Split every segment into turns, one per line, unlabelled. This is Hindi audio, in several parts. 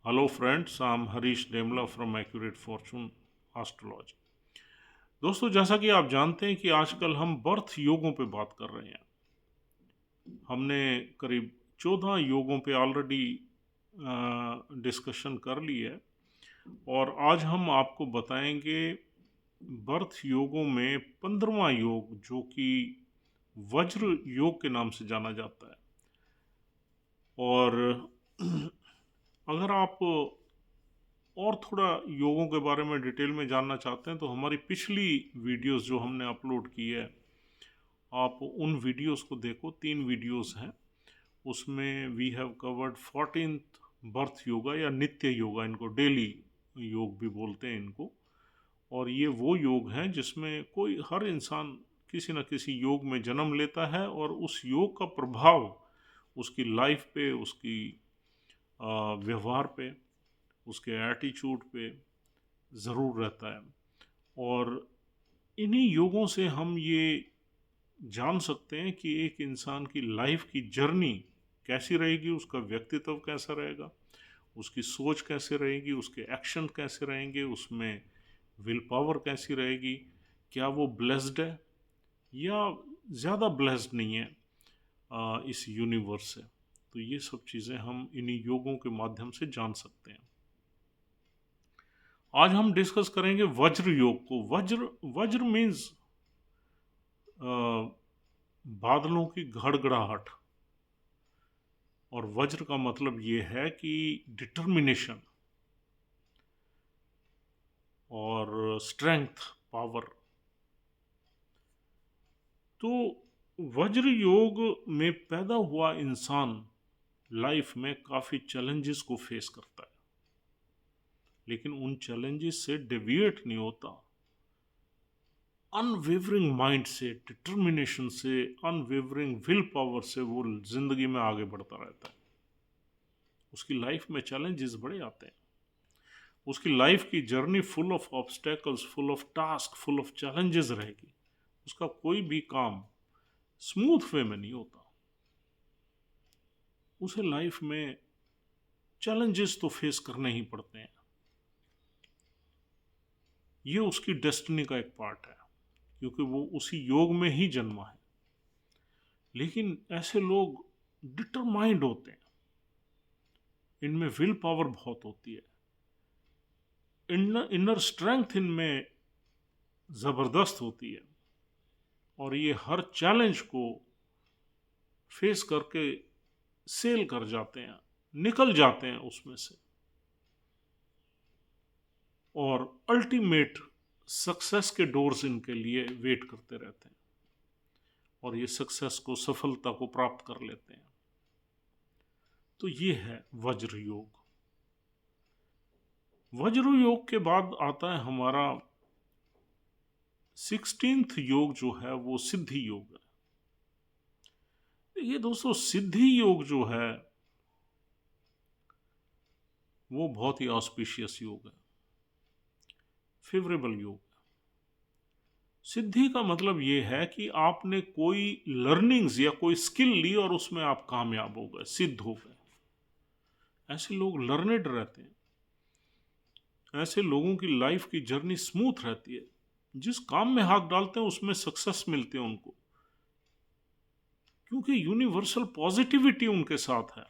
Hello friends, I'm Harish Demla from Accurate Fortune Astrology। दोस्तों, जैसा कि आप जानते हैं कि आजकल हम बर्थ योगों पे बात कर रहे हैं। हमने करीब 14 योगों पे ऑलरेडी डिस्कशन कर ली है और आज हम आपको बताएंगे बर्थ योगों में 15वां योग, जो कि वज्र योग के नाम से जाना जाता है। और अगर आप और थोड़ा योगों के बारे में डिटेल में जानना चाहते हैं तो हमारी पिछली वीडियोस जो हमने अपलोड की है, आप उन वीडियोस को देखो। 3 वीडियोस हैं, उसमें we have covered 14th birth yoga या नित्य योगा, इनको डेली योग भी बोलते हैं इनको। और ये वो योग हैं जिसमें कोई हर इंसान किसी न किसी योग में जन्म लेता है और उस योग का प्रभाव उसकी लाइफ पे, उसकी व्यवहार पे, उसके एटीट्यूड पे ज़रूर रहता है। और इन्हीं योगों से हम ये जान सकते हैं कि एक इंसान की लाइफ की जर्नी कैसी रहेगी, उसका व्यक्तित्व कैसा रहेगा, उसकी सोच कैसे रहेगी, उसके एक्शन कैसे रहेंगे, उसमें विल पावर कैसी रहेगी, क्या वो ब्लेस्ड है या ज़्यादा ब्लेस्ड नहीं है इस यूनिवर्स से। तो ये सब चीज़ें हम इन्हीं योगों के माध्यम से जान सकते हैं। आज हम डिस्कस करेंगे वज्र योग को। वज्र वज्र मीन्स बादलों की गड़गड़ाहट। और वज्र का मतलब ये है कि डिटर्मिनेशन और स्ट्रेंथ, पावर। तो वज्र योग में पैदा हुआ इंसान लाइफ में काफ़ी चैलेंजेस को फेस करता है, लेकिन उन चैलेंजेस से डेविएट नहीं होता। अनवेवरिंग माइंड से, डिटर्मिनेशन से, अनवेवरिंग विल पावर से वो ज़िंदगी में आगे बढ़ता रहता है। उसकी लाइफ में चैलेंजेस बड़े आते हैं, उसकी लाइफ की journey full of obstacles, full of task, full of challenges रहेगी। उसका कोई भी काम स्मूथ वे में नहीं होता। उसे लाइफ में चैलेंजेस तो फेस करने ही पड़ते हैं। ये उसकी डेस्टिनी का एक पार्ट है, क्योंकि वो उसी योग में ही जन्मा है। लेकिन ऐसे लोग डिटरमाइंड होते हैं, इनमें विल पावर बहुत होती है, इनर स्ट्रेंथ इनमें ज़बरदस्त होती है, और ये हर चैलेंज को फेस करके सेल कर जाते हैं, निकल जाते हैं उसमें से, और अल्टीमेट सक्सेस के डोर्स इनके लिए वेट करते रहते हैं और ये सक्सेस को, सफलता को प्राप्त कर लेते हैं। तो ये है वज्र योग। वज्र योग के बाद आता है हमारा 16th योग, जो है वो सिद्धि योग है। ये दोस्तों, सिद्धि योग जो है वो बहुत ही ऑस्पिशियस योग है, फेवरेबल योग। सिद्धि का मतलब ये है कि आपने कोई लर्निंग्स या कोई स्किल ली और उसमें आप कामयाब हो गए, सिद्ध हो गए। ऐसे लोग लर्नेड रहते हैं, ऐसे लोगों की लाइफ की जर्नी स्मूथ रहती है। जिस काम में हाथ डालते हैं उसमें सक्सेस मिलते हैं उनको, क्योंकि यूनिवर्सल पॉजिटिविटी उनके साथ है।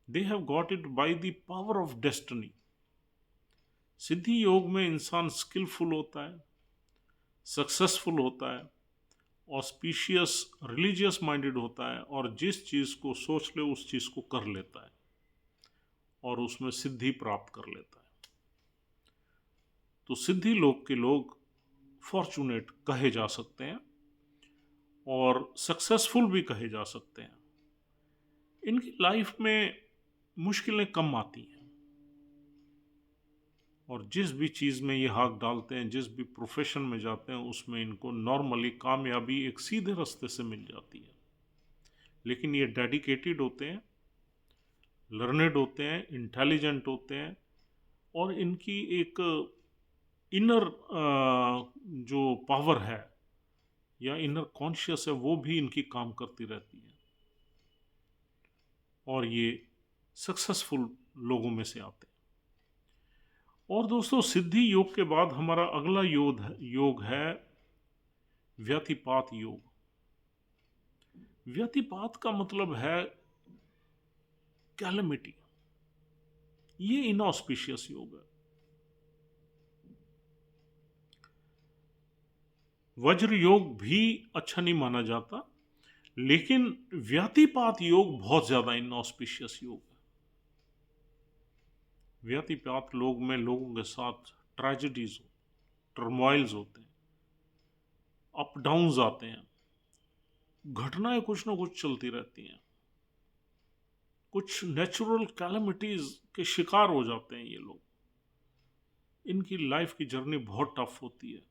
They have got it by the power of destiny. सिद्धि योग में इंसान स्किलफुल होता है, सक्सेसफुल होता है, ऑस्पिशियस, रिलीजियस माइंडेड होता है, और जिस चीज़ को सोच ले उस चीज़ को कर लेता है और उसमें सिद्धि प्राप्त कर लेता है। तो सिद्धि लोग के लोग फॉर्चुनेट कहे जा सकते हैं और सक्सेसफुल भी कहे जा सकते हैं। इनकी लाइफ में मुश्किलें कम आती हैं, और जिस भी चीज़ में ये हाथ डालते हैं, जिस भी प्रोफेशन में जाते हैं, उसमें इनको नॉर्मली कामयाबी एक सीधे रास्ते से मिल जाती है। लेकिन ये डेडिकेटेड होते हैं, लर्नेड होते हैं, इंटेलिजेंट होते हैं, और इनकी एक इनर जो पावर है या इनर कॉन्शियस है, वो भी इनकी काम करती रहती है। और ये सक्सेसफुल लोगों में से आते हैं। और दोस्तों, सिद्धि योग के बाद हमारा अगला योग है व्यतिपात योग। व्यतिपात का मतलब है कैलेमिटी। ये इनऑस्पिशियस योग है। वज्र योग भी अच्छा नहीं माना जाता, लेकिन व्यतिपात योग बहुत ज्यादा इनऑस्पिशियस योग है। व्यतिपात लोग में लोगों के साथ ट्रेजेडीज, टर्मोइल्स होते हैं, अप डाउन्स आते हैं, घटनाएं कुछ ना कुछ चलती रहती हैं, कुछ नेचुरल कैलेमिटीज के शिकार हो जाते हैं ये लोग। इनकी लाइफ की जर्नी बहुत टफ होती है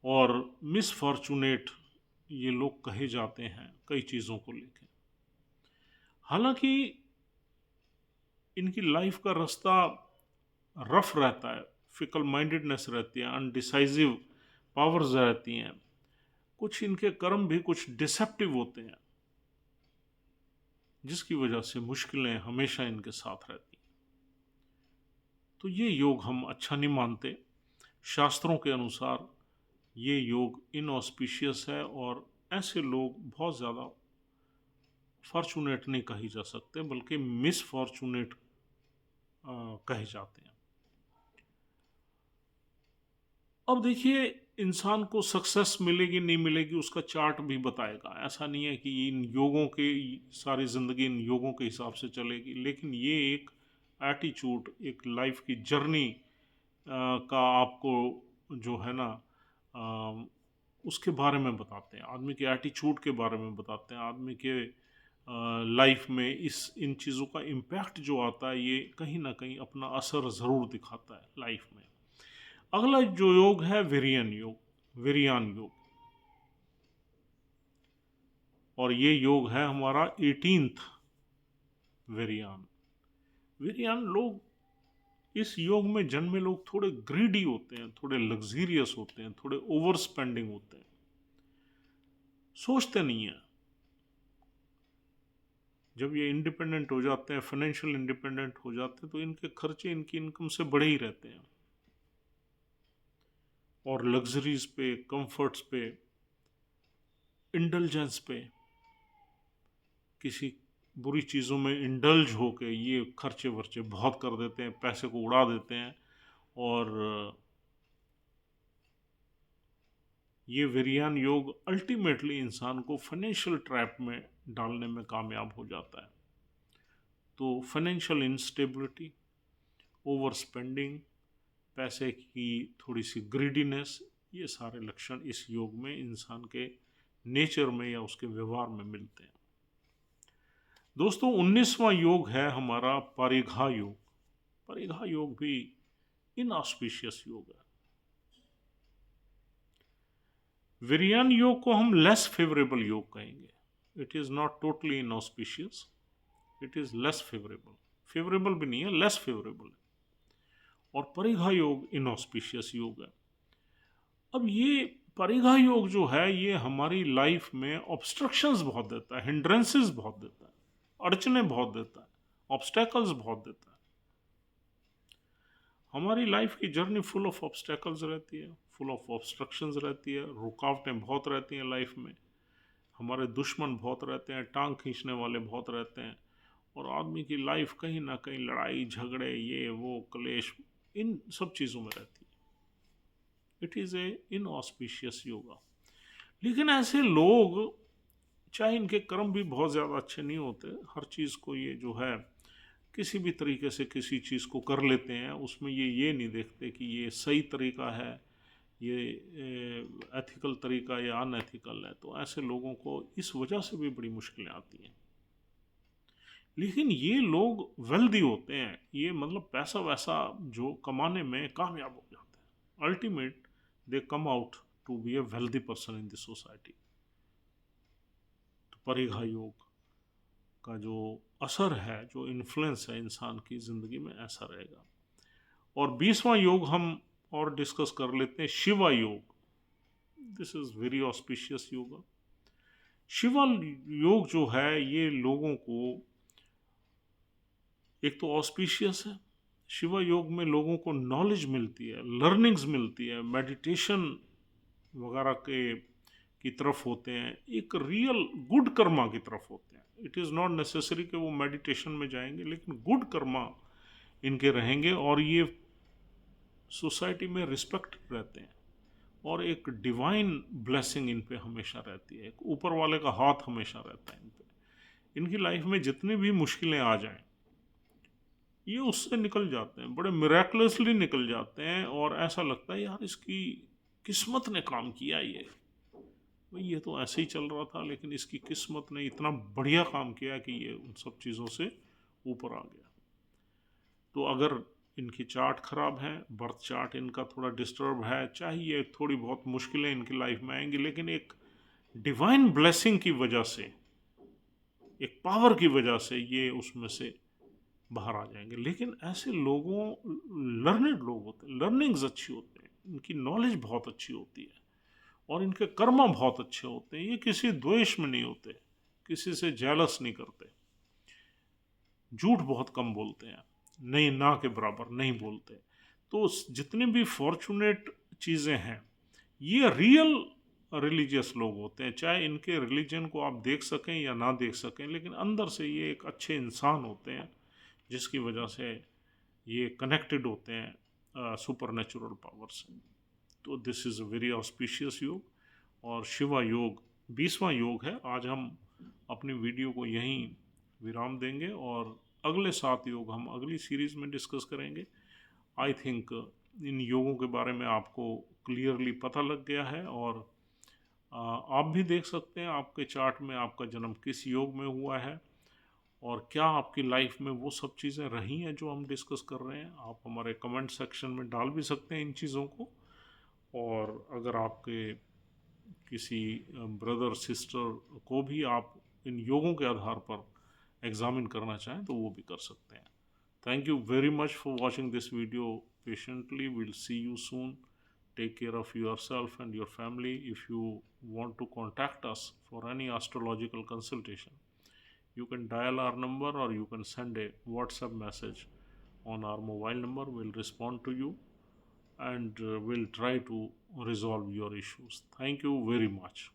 और मिसफॉर्चुनेट ये लोग कहे जाते हैं कई चीज़ों को लेकर। हालांकि इनकी लाइफ का रास्ता रफ रहता है, फिकल माइंडेडनेस रहती है, अनडिसाइजिव पावर्स रहती हैं, कुछ इनके कर्म भी कुछ डिसेप्टिव होते हैं, जिसकी वजह से मुश्किलें हमेशा इनके साथ रहती हैं। तो ये योग हम अच्छा नहीं मानते। शास्त्रों के अनुसार ये योग इनऑस्पिशियस है और ऐसे लोग बहुत ज़्यादा फॉर्चुनेट नहीं कही जा सकते, बल्कि मिसफॉर्चुनेट कहे जाते हैं। अब देखिए, इंसान को सक्सेस मिलेगी नहीं मिलेगी उसका चार्ट भी बताएगा। ऐसा नहीं है कि इन योगों के सारी ज़िंदगी इन योगों के हिसाब से चलेगी, लेकिन ये एक एटीट्यूड, एक लाइफ की जर्नी का आपको जो है ना उसके बारे में बताते हैं, आदमी के एटीट्यूड के बारे में बताते हैं, आदमी के लाइफ में इन चीज़ों का इम्पैक्ट जो आता है ये कहीं ना कहीं अपना असर ज़रूर दिखाता है लाइफ में। अगला जो योग है विरियान योग, और ये योग है हमारा 18th विरियान। विरियान लोग, इस योग में जन्मे लोग थोड़े ग्रीडी होते हैं, थोड़े लग्जीरियस होते हैं, थोड़े ओवर स्पेंडिंग होते हैं, सोचते नहीं है। जब ये इंडिपेंडेंट हो जाते हैं, फाइनेंशियल इंडिपेंडेंट हो जाते हैं, तो इनके खर्चे इनकी इनकम से बड़े ही रहते हैं और लग्जरीज पे, कंफर्ट्स पे, इंडल्जेंस पे, किसी बुरी चीज़ों में इंडल्ज होके ये खर्चे वर्चे बहुत कर देते हैं, पैसे को उड़ा देते हैं। और ये विरियान योग अल्टीमेटली इंसान को फाइनेंशियल ट्रैप में डालने में कामयाब हो जाता है। तो फाइनेंशियल इंस्टेबिलिटी, ओवर स्पेंडिंग, पैसे की थोड़ी सी ग्रीडीनेस, ये सारे लक्षण इस योग में इंसान के नेचर में या उसके व्यवहार में मिलते हैं। दोस्तों, 19वां योग है हमारा परिघा योग। परिघा योग भी इनऑस्पिशियस योग है। विरियान योग को हम लेस फेवरेबल योग कहेंगे। It is not totally inauspicious, it is less favourable. Favourable भी नहीं है, लेस फेवरेबल है। और परिघा योग इनऑस्पिशियस योग है। अब ये परिघा योग जो है ये हमारी लाइफ में ऑब्स्ट्रक्शंस बहुत देता है, हिंड्रेंसेस बहुत देता है, अड़चने बहुत देता है, ऑब्स्टेकल्स बहुत देता है। हमारी लाइफ की जर्नी फुल ऑफ ऑब्स्टेकल्स रहती है, फुल ऑफ ऑब्स्ट्रक्शंस रहती है, रुकावटें बहुत रहती हैं लाइफ में, हमारे दुश्मन बहुत रहते हैं, टांग खींचने वाले बहुत रहते हैं, और आदमी की लाइफ कहीं ना कहीं लड़ाई झगड़े, ये वो क्लेश, इन सब चीज़ों में रहती है। It is a inauspicious yoga. लेकिन ऐसे लोग, चाहे इनके कर्म भी बहुत ज़्यादा अच्छे नहीं होते, हर चीज़ को ये जो है किसी भी तरीके से किसी चीज़ को कर लेते हैं, उसमें ये नहीं देखते कि ये सही तरीका है, ये एथिकल तरीका या अनएथिकल है। तो ऐसे लोगों को इस वजह से भी बड़ी मुश्किलें आती हैं। लेकिन ये लोग वेल्दी होते हैं, ये मतलब पैसा वैसा जो कमाने में कामयाब हो जाते हैं। Ultimate they come out to be a wealthy person in the society. तो परिघा योग का जो असर है, जो इन्फ्लुएंस है इंसान की ज़िंदगी में, ऐसा रहेगा। और 20वां योग हम और डिस्कस कर लेते हैं, शिवा योग। दिस इज़ वेरी ऑस्पिशियस योग। शिवा योग जो है ये लोगों को एक तो ऑस्पिशियस है, शिवा योग में लोगों को नॉलेज मिलती है, लर्निंग्स मिलती है, मेडिटेशन वगैरह के की तरफ होते हैं, एक रियल गुड कर्मा की तरफ होते हैं। इट इज़ नॉट नेसेसरी कि वो मेडिटेशन में जाएंगे, लेकिन गुड कर्मा इनके रहेंगे और ये सोसाइटी में रिस्पेक्ट रहते हैं और एक डिवाइन ब्लेसिंग इन पे हमेशा रहती है, एक ऊपर वाले का हाथ हमेशा रहता है इन पे। इनकी लाइफ में जितनी भी मुश्किलें आ जाएं, ये उससे निकल जाते हैं, बड़े मिराकुलसली निकल जाते हैं और ऐसा लगता है यार इसकी किस्मत ने काम किया। ये भाई ये तो ऐसे ही चल रहा था, लेकिन इसकी किस्मत ने इतना बढ़िया काम किया कि ये उन सब चीज़ों से ऊपर आ गया। तो अगर इनकी चार्ट ख़राब है, बर्थ चार्ट इनका थोड़ा डिस्टर्ब है, चाहे ये थोड़ी बहुत मुश्किलें इनकी लाइफ में आएंगी, लेकिन एक डिवाइन ब्लेसिंग की वजह से, एक पावर की वजह से ये उसमें से बाहर आ जाएंगे। लेकिन ऐसे लोगों, लर्नेड लोग होते हैं, लर्निंग्स अच्छी होते हैं, इनकी नॉलेज बहुत अच्छी होती है और इनके कर्म बहुत अच्छे होते हैं। ये किसी द्वेष में नहीं होते, किसी से जेलस नहीं करते, झूठ बहुत कम बोलते हैं, नहीं ना के बराबर नहीं बोलते। तो जितने भी फॉर्चुनेट चीज़ें हैं, ये रियल रिलीजियस लोग होते हैं। चाहे इनके रिलीजन को आप देख सकें या ना देख सकें, लेकिन अंदर से ये एक अच्छे इंसान होते हैं, जिसकी वजह से ये कनेक्टेड होते हैं सुपर नेचुरल पावर से। तो this is a very auspicious योग और शिवा योग 20वां योग है। आज हम अपनी वीडियो को यहीं विराम देंगे और अगले 7 योग हम अगली सीरीज़ में डिस्कस करेंगे। आई थिंक इन योगों के बारे में आपको क्लियरली पता लग गया है और आप भी देख सकते हैं आपके चार्ट में आपका जन्म किस योग में हुआ है और क्या आपकी लाइफ में वो सब चीज़ें रही हैं जो हम डिस्कस कर रहे हैं। आप हमारे कमेंट सेक्शन में डाल भी सकते हैं इन चीज़ों को। और अगर आपके किसी ब्रदर सिस्टर को भी आप इन योगों के आधार पर एग्जामिन करना चाहें तो वो भी कर सकते हैं। Thank you very much for watching this video patiently. Will see you soon. Take care of yourself and your family. If you want to contact us for any astrological consultation, you can dial our number or you can send a WhatsApp message on our mobile number. We'll respond to you and we'll try to resolve your issues. Thank you very much.